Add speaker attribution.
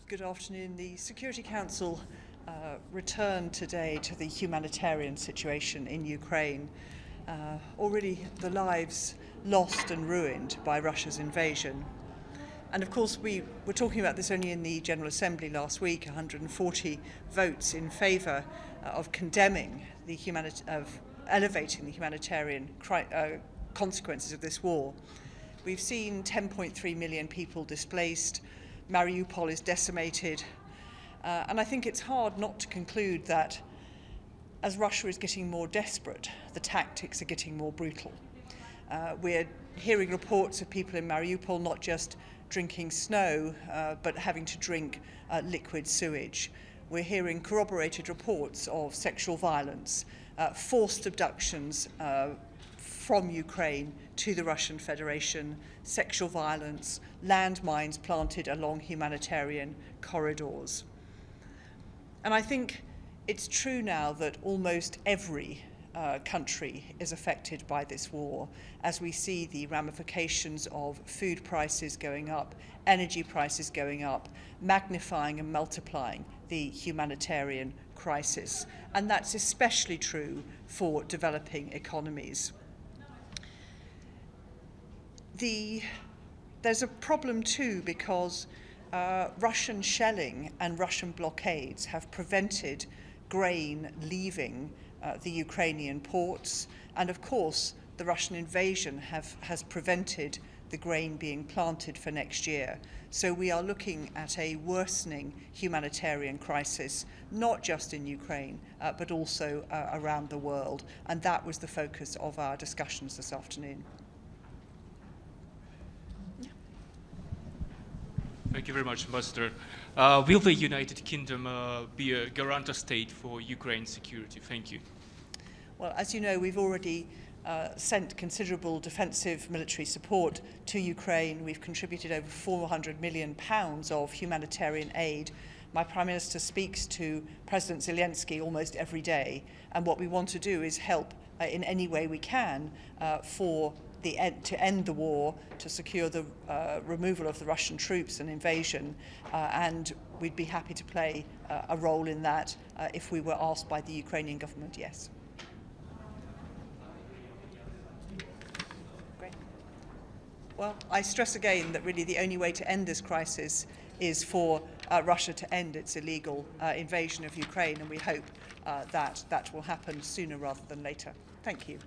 Speaker 1: Good afternoon. The Security Council returned today to the humanitarian situation in Ukraine. Already the lives lost and ruined by Russia's invasion. And of course we were talking about this only in the General Assembly last week, 140 votes in favour of condemning of elevating the humanitarian consequences of this war. We've seen 10.3 million people displaced. Mariupol is decimated, and I think it's hard not to conclude that as Russia is getting more desperate, the tactics are getting more brutal. We're hearing reports of people in Mariupol not just drinking snow, but having to drink liquid sewage. We're hearing corroborated reports of sexual violence, forced abductions from Ukraine to the Russian Federation, sexual violence, landmines planted along humanitarian corridors. And I think it's true now that almost every country is affected by this war, as we see the ramifications of food prices going up, energy prices going up, magnifying and multiplying the humanitarian crisis. And that's especially true for developing economies. There's a problem too because Russian shelling and Russian blockades have prevented grain leaving the Ukrainian ports, and of course the Russian invasion has prevented the grain being planted for next year. So we are looking at a worsening humanitarian crisis, not just in Ukraine, but also around the world, and that was the focus of our discussions this afternoon.
Speaker 2: Thank you very much, Ambassador. Will the United Kingdom be a guarantor state for Ukraine's security? Thank you.
Speaker 1: Well, as you know, we've already sent considerable defensive military support to Ukraine. We've contributed over £400 million of humanitarian aid. My Prime Minister speaks to President Zelensky almost every day, and what we want to do is help in any way we can to end the war, to secure the removal of the Russian troops and invasion, and we'd be happy to play a role in that if we were asked by the Ukrainian government, yes. Great. Well, I stress again that really the only way to end this crisis is for Russia to end its illegal invasion of Ukraine, and we hope that will happen sooner rather than later. Thank you.